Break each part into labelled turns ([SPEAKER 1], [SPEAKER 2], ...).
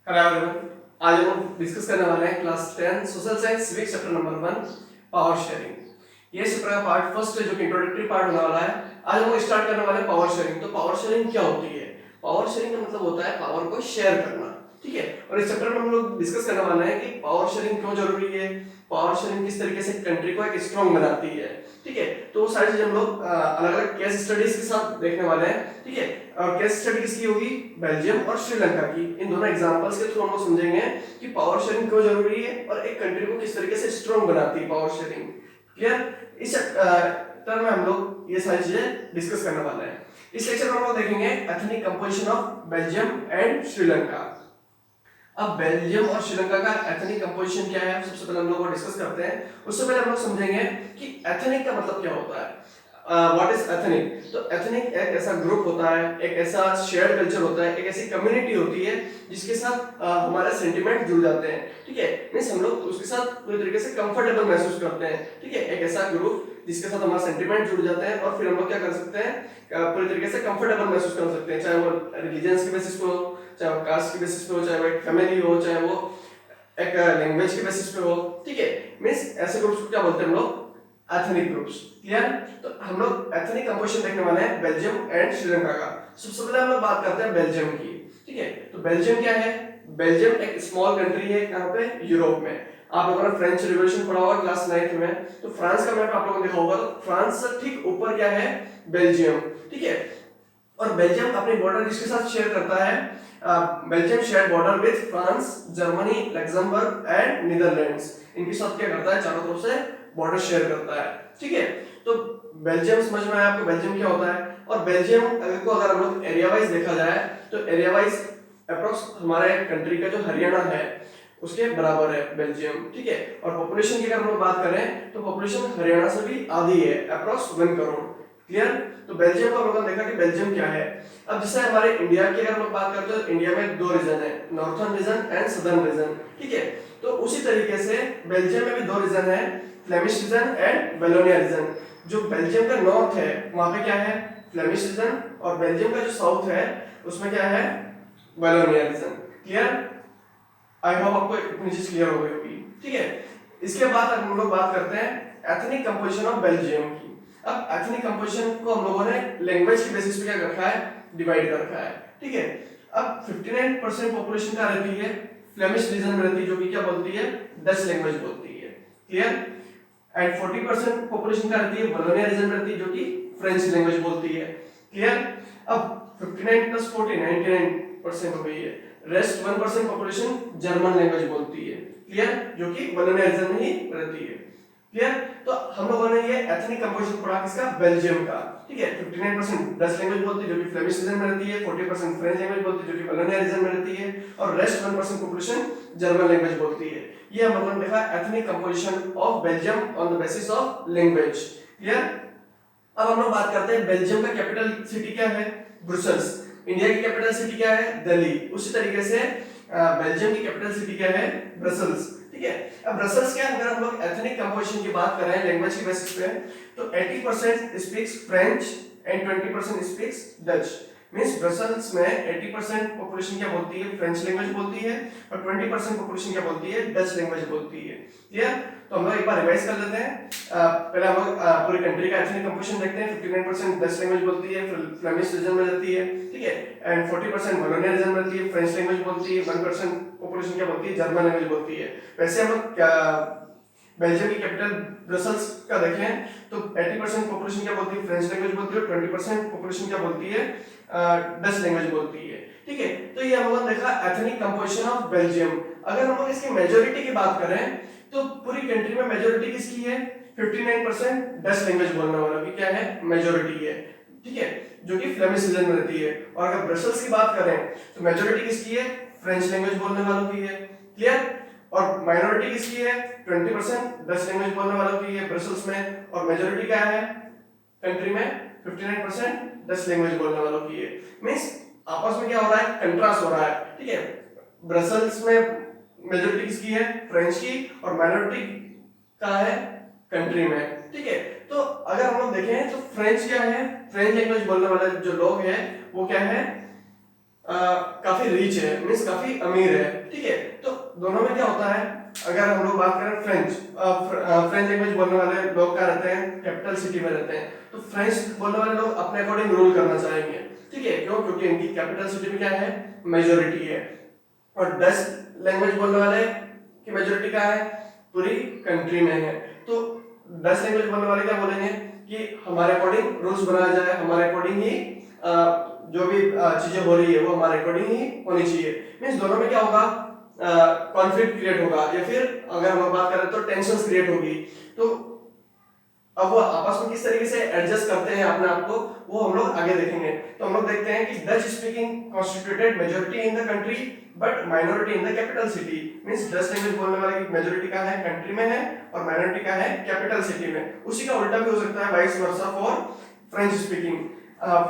[SPEAKER 1] Hello everyone, आज हम discuss करने वाले हैं class 10 social science civics chapter number 1 power sharing. ये चैप्टर का पार्ट फर्स्ट है जो कि इंट्रोडक्टरी पार्ट होने वाला है। आज हम स्टार्ट करने वाले हैं पावर शेयरिंग। तो पावर शेयरिंग क्या होती है? पावर शेयरिंग का मतलब होता है पावर को शेयर करना, ठीक है। और इस चैप्टर में हम लोग डिस्कस करने वाले हैं कि पावर शेयरिंग क्यों जरूरी है, पावर शेयरिंग किस तरीके से कंट्री को एक स्ट्रांग बनाती है, ठीक है। तो वो सारी चीजें हम लोग अलग अलग केस स्टडीज के साथ देखने वाले हैं, ठीक है। केस स्टडी किसकी होगी? बेल्जियम और श्रीलंका की। इन दोनों एग्जांपल्स के थ्रू हम लोग समझेंगे कि पावर शेयरिंग क्यों जरूरी है और एक कंट्री को किस तरीके से स्ट्रांग बनाती है पावर शेयरिंग। क्लियर? इस टर्म में हम लोग ये सारी चीजें डिस्कस करने वाले हैं। इस लेक्चर में हम लोग देखेंगे ethnic composition of Belgium and Sri Lanka. अब बेल्जियम और श्रीलंका का एथनिक कंपोजिशन क्या है, सबसे पहले हम लोग डिस्कस करते हैं। उससे पहले हम लोग समझेंगे कि एथनिक का मतलब क्या होता है। What is ethnic? तो एथनिक एक ऐसा ग्रुप होता है, एक ऐसा शेयर्ड कल्चर होता है, एक ऐसी कम्युनिटी होती है जिसके साथ हमारे सेंटिमेंट जुड़ जाते हैं, ठीक है। मींस हम लोग उसके साथ पूरी तरीके से कंफर्टेबल महसूस करते हैं, ठीक है। एक ऐसा ग्रुप जिसके साथ हमारा सेंटिमेंट जुड़ जाते हैं और फिर हम लोग क्या कर सकते हैं, पूरी तरीके से कंफर्टेबल महसूस कर सकते हैं, चाहे वो रिलीजियंस के बेसिस पे हो, चाहे वो कास्ट के बेसिस पे हो, चाहे वो एक फैमिली हो, चाहे वो एक लैंग्वेज के बेसिस पे हो, ठीक है। मींस ऐसे ग्रुप्स को क्या बोलते हैं हम लोग? Ethnic groups. क्लियर? तो हम लोग एथनिक कंपोजिशन देखने वाले हैं बेल्जियम एंड श्रीलंका का। सबसे पहले हम लोग बात करते हैं बेल्जियम की, ठीक है। तो बेल्जियम क्या है? बेल्जियम एक स्मॉल कंट्री है, कहां पे? यूरोप में। आप लोगों ने फ्रेंच रिवॉल्यूशन पढ़ा होगा क्लास 9th में, तो फ्रांस का मैप आप लोगों ने देखा होगा। तो फ्रांस से ठीक ऊपर क्या है? बेल्जियम, ठीक है। और बेल्जियम अपनी बॉर्डर किसके साथ शेयर करता है? Belgium share border with France, Germany, Luxembourg and Netherlands. इनके साथ क्या करता है? चारों तरफ से बॉर्डर शेयर करता है, ठीक है। तो बेल्जियम समझ में आया आपको बेल्जियम क्या होता है? और बेल्जियम को अगर हम लोग एरिया वाइज देखा जाए तो एरिया वाइज अप्रोक्स हमारे कंट्री का जो हरियाणा है उसके बराबर है बेल्जियम, ठीक है। और पॉपुलेशन की अगर हम लोग बात करें तो पॉपुलेशन हरियाणा से भी आधी है, अप्रोक्स 1 करोड़। क्लियर? तो बेल्जियम को हम लोगों ने देखा कि बेल्जियम क्या है। अब जैसे हमारे इंडिया की अगर हम लोग बात करते हैं तो इंडिया में 2 रीजन है, northern region and southern region, ठीक है। तो उसी तरीके से बेल्जियम में भी 2 रीजन है, Flemish region and Wallonia region. जो बेल्जियम का नॉर्थ है वहां पे क्या है? Flemish reason. और बेल्जियम का जो साउथ है उसमें क्या है? Wallonia region. Clear? I hope आपको इतनी चीज क्लियर हो गई होगी, ठीक है। इसके बाद हम लोग बात करते हैं एथनिक कंपोजिशन ऑफ बेल्जियम की। अब एथनिक कंपोजिशन को हम लोगों ने लैंग्वेज के बेसिस पे क्या रखा है? डिवाइड कर रखा है, ठीक है। अब 59% पॉपुलेशन का रहती है फ्लेमिश रीजन में रहती है, जो कि क्या बोलती है? डच लैंग्वेज बोलती है। क्लियर? एंड 40% पॉपुलेशन का रहती है वलोनिया रीजन में रहती है, जो कि फ्रेंच लैंग्वेज बोलती है। क्लियर? अब 59 प्लस 40 99% हो गई है। रेस्ट 1% पॉपुलेशन जर्मन लैंग्वेज बोलती है। क्लियर? जो कि वलोनिया रीजन में ही रहती है। क्लियर? तो हम लोगों ने ये एथनिक कंपोजिशन पढ़ा किसका? बेल्जियम का, ठीक है। 59% डच लैंग्वेज बोलती है जो कि फ्लेमिश रीजन में रहती है, 40% फ्रेंच लैंग्वेज बोलती है जो कि वलोनिया रीजन में रहती है, और रेस्ट 1% पॉपुलेशन जर्मन लैंग्वेज बोलती है। ये हम लोगों ने देखा ethnic composition of Belgium on the basis of language. Clear? अब हम लोग बात करते हैं बेल्जियम का कैपिटल सिटी क्या है? ब्रुसेल्स। इंडिया की कैपिटल सिटी क्या है? दिल्ली। उसी तरीके से बेल्जियम की कैपिटल सिटी क्या है? ब्रसेल्स, ठीक है। अब ब्रसेल्स क्या, अगर हम लोग एथनिक कंपोजिशन की बात करें लैंग्वेज के बेसिस पे, तो 80% speaks French and 20% speaks Dutch. Means Brussels में 80% पॉपुलेशन क्या बोलती है? फ्रेंच लैंग्वेज बोलती है, और 20% पॉपुलेशन क्या बोलती है? डच लैंग्वेज बोलती है। क्लियर? तो हम लोग एक बार रिवाइज कर लेते हैं। पहले हम लोग पूरी कंट्री का एथनिक कंपोजिशन देखते हैं। 59% डच लैंग्वेज बोलती है, फ्लेमिश रीजन में रहती है, ठीक है। एंड 40% वलोनिया रीजन में रहती है, फ्रेंच लैंग्वेज बोलती है, 1% पॉपुलेशन क्या बोलती है? जर्मन लैंग्वेज बोलती है। वैसे हम लोग बेल्जियम की कैपिटल ब्रसेल्स का देखें तो 80% पॉपुलेशन क्या बोलती है? फ्रेंच लैंग्वेज बोलती है, और 20% पॉपुलेशन क्या बोलती है? डच लैंग्वेज बोलती है, ठीक है। तो ये हम लोगों ने देखा एथनिक कंपोजिशन ऑफ बेल्जियम। अगर हम लोग इसकी मेजॉरिटी की बात करें तो पूरी कंट्री में मेजॉरिटी किसकी है? 59% डच लैंग्वेज बोलने वालों की क्या है? मेजॉरिटी है, ठीक है, जो कि फ्लेमिश रीजन में रहती है। और अगर ब्रसेल्स की बात करें तो मेजॉरिटी किसकी है? फ्रेंच लैंग्वेज बोलने वालों की है। क्लियर? और माइनॉरिटी किसकी है? 20% डच लैंग्वेज बोलने वालों की है ब्रसेल्स में, और मेजॉरिटी क्या है कंट्री में? 59% डच लैंग्वेज बोलने वालों की है। मींस आपस में क्या हो रहा है? कंट्रास्ट हो रहा है, ठीक है। ब्रसेल्स में मेजॉरिटी किसकी है? फ्रेंच की, और माइनॉरिटी का है कंट्री में, ठीक है। तो अगर हम लोग देखें तो फ्रेंच क्या है? फ्रेंच लैंग्वेज बोलने वाले जो लोग हैं वो क्या है? काफी रिच है, मीन्स काफी अमीर है, ठीक है। तो दोनों में क्या होता है, अगर हम लोग बात करें फ्रेंच लैंग्वेज बोलने वाले लोग क्या रहते हैं, कैपिटल सिटी में रहते हैं, तो फ्रेंच बोलने वाले लोग अपने अकॉर्डिंग रूल करना चाहेंगे, ठीक है। क्यों? क्योंकि इनकी कैपिटल सिटी में क्या है, मेजोरिटी है। और डच लैंग्वेज बोलने वाले की मेजोरिटी क्या है, पूरी कंट्री में है। तो डच लैंग्वेज बोलने वाले क्या बोलेंगे कि हमारे अकॉर्डिंग रूल्स बनाया जाए, हमारे अकॉर्डिंग ही जो भी चीजें हो रही है वो हमारे अकॉर्डिंग ही होनी चाहिए। मींस दोनों में क्या होगा, कॉन्फ्लिक्ट क्रिएट होगा, या फिर अगर हम बात करें तो टेंशन क्रिएट होगी। तो अब वो आपस में किस तरीके से एडजस्ट करते हैं अपने आप को, वो हम लोग आगे देखेंगे। तो हम लोग देखते हैं कि Dutch speaking constituted majority in the country but minority in the capital city. Means Dutch language बोलने वाले की मेजॉरिटी का है कंट्री में है और माइनॉरिटी का है कैपिटल सिटी में। उसी का उल्टा भी हो सकता है, vice versa for French speaking.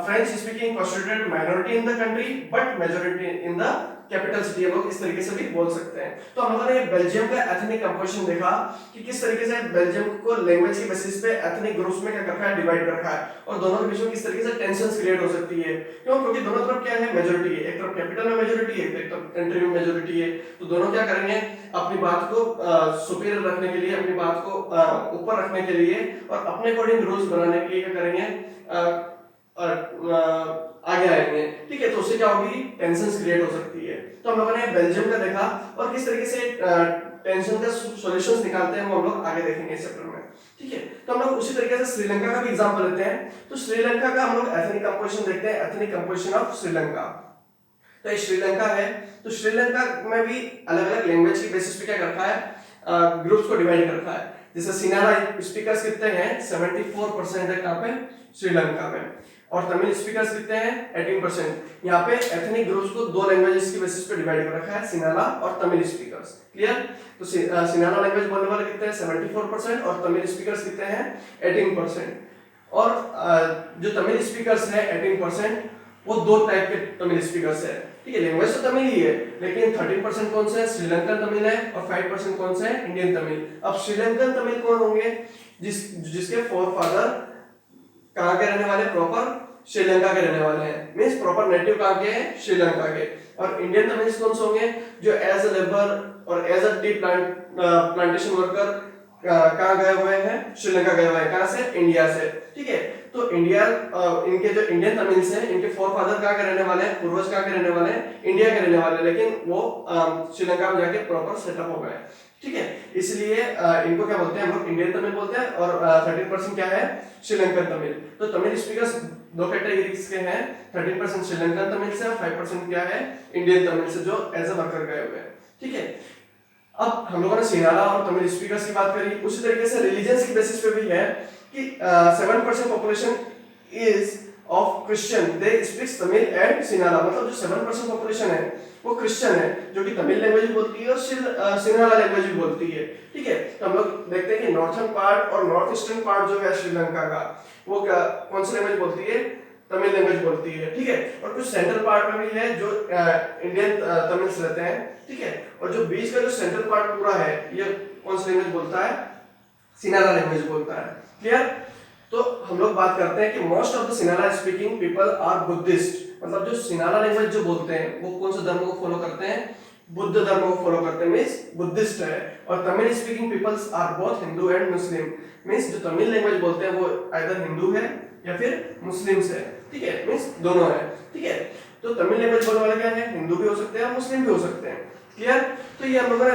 [SPEAKER 1] French speaking constituted minority in the country but majority in the capital city, हम लोग इस तरीके से भी बोल सकते हैं। तो हम लोगों ने बेल्जियम का एथनिक कंपोजिशन देखा कि किस तरीके से बेल्जियम को लैंग्वेज के बेसिस पे एथनिक ग्रुप्स में क्या रखा है, डिवाइड कर रखा है, और दोनों के बीच में किस तरीके से टेंशंस क्रिएट हो सकती है। क्यों? क्योंकि दोनों तरफ क्या है, मेजॉरिटी है, एक तरफ कैपिटल में मेजॉरिटी है, एक तरफ कंट्री में मेजॉरिटी है। तो दोनों क्या करेंगे, अपनी बात को सुपीरियर रखने के लिए, अपनी बात को ऊपर रखने के लिए और अपने अकॉर्डिंग रूल्स बनाने के लिए क्या करेंगे, आगे आएंगे, ठीक है। तो उससे क्या होगी, टेंशन क्रिएट हो सकती है। तो हम लोगों ने बेल्जियम का देखा और किस तरीके से टेंशन का सॉल्यूशंस निकालते हैं वो हम लोग आगे देखेंगे इस चैप्टर में, ठीक है। तो हम लोग उसी तरीके से श्रीलंका का भी एग्जांपल लेते हैं। तो श्रीलंका का हम लोग एथनिक कंपोजिशन देखते हैं, एथनिक कंपोजिशन ऑफ श्रीलंका। तो ये श्रीलंका है, तो श्रीलंका में भी अलग अलग लैंग्वेज की बेसिस पे क्या रखा है, ग्रुप्स को डिवाइड कर रखा है। जैसे सिनारा स्पीकर्स कितने हैं, 74% है कहां पे, श्रीलंका में। और तमिल स्पीकर्स कितने हैं, 18%। यहाँ पे एथनिक ग्रुप्स को दो लैंग्वेजेस की बेसिस पे डिवाइड कर रखा है, सिनाला और तमिल स्पीकर्स। क्लियर? तो सिनाला लैंग्वेज बोलने वाले कितने हैं, 74%, और तमिल स्पीकर्स कितने हैं, 18%। और जो तमिल स्पीकर्स है 18%, वो दो टाइप के तमिल स्पीकर्स है, ठीक है। लैंग्वेज तो तमिल ही है, लेकिन 13% कौन सा है, श्रीलंकन तमिल है, और 5% कौन सा है, इंडियन तमिल। अब श्रीलंकन तमिल कौन होंगे, जिसके फोर फादर कहां के रहने वाले, प्रॉपर श्रीलंका के रहने वाले हैं, मींस प्रॉपर नेटिव कहां के हैं, श्रीलंका के। और इंडियन तमिल्स कौन से होंगे, जो एज अ लेबर और as a tea plantation worker कहां गए हुए हैं, श्रीलंका गए हुए हैं, कहां से, इंडिया से, ठीक है। तो इंडिया, इनके जो इंडियन तमिल्स हैं, इनके फोर फादर कहां के रहने वाले हैं, पूर्वज कहां के रहने वाले हैं, इंडिया के रहने वाले, लेकिन वो श्रीलंका में जाके प्रॉपर सेटअप हो गए, ठीक है। इसलिए इनको क्या बोलते हैं, हम लोग इंडियन तमिल बोलते हैं, और 13% क्या है, श्रीलंकन तमिल। तो तमिल स्पीकर्स दो कैटेगरीज के हैं, 13% श्रीलंकन तमिल से और 5% क्या है, इंडियन तमिल से, जो एज अ वर्कर गए हुए हैं, ठीक है। अब हम लोगों ने सिनारा और तमिल स्पीकर्स की बात करी, उसी तरीके से रिलीजियंस की बेसिस पे भी है कि 7% population is of Christian, they speaks Tamil and Sinhala. मतलब जो 7% पॉपुलेशन है वो क्रिश्चियन है, जो कि तमिल लैंग्वेज बोलती है और सिनारा लैंग्वेज भी बोलती है, ठीक है। तो हम लोग देखते हैं कि नॉर्थर्न पार्ट और नॉर्थ ईस्टर्न पार्ट जो है श्रीलंका का, वो कौन सी लैंग्वेज बोलती है, तमिल लैंग्वेज बोलती है, ठीक है। और कुछ सेंट्रल पार्ट में भी है जो इंडियन तमिल्स रहते हैं, ठीक है। और जो बीच का जो सेंट्रल पार्ट पूरा है, ये कौन सी लैंग्वेज बोलता है, सिनारा लैंग्वेज बोलता है। क्लियर? तो हम लोग बात करते हैं कि most of the Sinhala speaking people are Buddhist. मतलब जो सिनारा लैंग्वेज जो बोलते हैं वो कौन से धर्म को फॉलो करते हैं, बुद्ध धर्म को फॉलो करते हैं, मींस बुद्धिस्ट है। और Tamil speaking peoples are both Hindu and Muslim, means जो तमिल लैंग्वेज बोलते हैं वो आइदर हिंदू है या फिर मुस्लिम्स है, ठीक है, मींस दोनों है, ठीक है। तो तमिल लैंग्वेज बोलने वाले क्या है, हिंदू भी हो सकते हैं और मुस्लिम भी हो सकते हैं। क्लियर? तो ये हम लोगों ने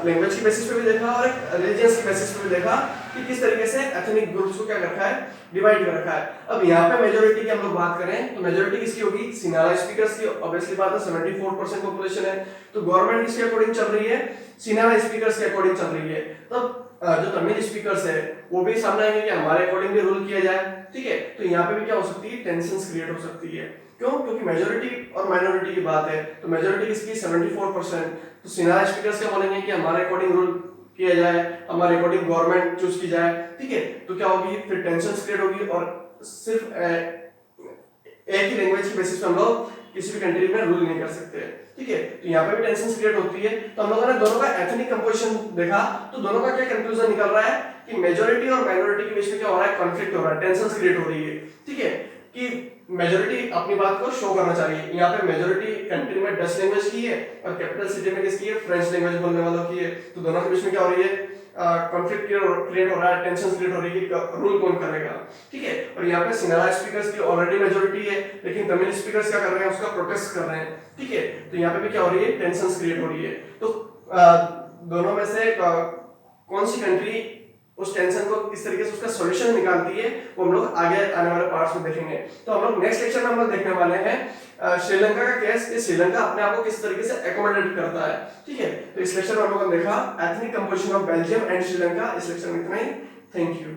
[SPEAKER 1] लैंग्वेज की बेसिस पे भी देखा और एक रिलीजियस की बेसिस पे भी देखा कि किस तरीके से एथनिक ग्रुप्स को क्या रखा है, डिवाइड कर रखा है। अब यहाँ पे मेजॉरिटी की हम लोग बात करें तो मेजॉरिटी किसकी होगी, सिनारा स्पीकर्स की। ऑब्वियसली बात है, 74% पॉपुलेशन है, तो गवर्नमेंट किसके अकॉर्डिंग चल रही है, सिनारा स्पीकर्स के अकॉर्डिंग चल रही है। तब जो तमिल स्पीकर्स है वो भी सामने आएंगे कि हमारे अकॉर्डिंग भी रूल किया जाए, ठीक है। तो यहाँ पे भी क्या हो सकती है, टेंशंस क्रिएट हो सकती है। क्यों? क्योंकि मेजॉरिटी और माइनॉरिटी की बात है, तो मेजॉरिटी किसकी, 74%। तो सिनारा स्पीकर्स क्या बोलेंगे कि हमारे अकॉर्डिंग रूल किया जाए, हमारे अकॉर्डिंग गवर्नमेंट चूज की जाए, ठीक है। तो क्या होगी, फिर टेंशंस क्रिएट होगी और सिर्फ एक ही लैंग्वेज की बेसिस पे हम लोग किसी भी कंट्री में रूल नहीं कर सकते, ठीक है। तो यहाँ पे भी टेंशन क्रिएट होती है। तो हम लोगों ने दोनों का एथनिक कंपोजिशन देखा, तो दोनों का क्या कंक्लूजन निकल रहा है कि मेजॉरिटी और माइनॉरिटी के बीच में क्या हो रहा है, कॉन्फ्लिक्ट हो रहा है, टेंशन क्रिएट हो रही है, ठीक है। कि मेजोरिटी अपनी बात को शो करना चाहिए। यहाँ पे मेजोरिटी कंट्री में डच लैंग्वेज की है और कैपिटल सिटी में किसकी है, फ्रेंच लैंग्वेज बोलने वालों की है। तो दोनों के बीच में क्या हो रही है, कॉन्फ्लिक्ट क्रिएट हो रहा है, टेंशन क्रिएट हो रही है कि रूल कौन करेगा, ठीक है। और यहाँ पे सिंगला स्पीकर्स की ऑलरेडी मेजोरिटी है, लेकिन तमिल स्पीकर्स क्या कर रहे हैं, उसका प्रोटेस्ट कर रहे हैं, ठीक है। तो यहाँ पे भी क्या हो रही है, टेंशन क्रिएट हो रही है। तो दोनों में से कौन सी कंट्री उस टेंशन को किस तरीके से उसका सॉल्यूशन निकालती है, वो हम लोग आगे आने वाले पार्ट्स में देखेंगे। तो हम लोग नेक्स्ट लेक्चर में हम लोग देखने वाले हैं श्रीलंका का केस, कि श्रीलंका अपने आप को किस तरीके से एकोमोडेट करता है, ठीक है। तो इस लेक्चर में हम लोगों ने देखा ethnic composition of Belgium and Sri Lanka. इस लेक्चर में इतना ही। Thank you.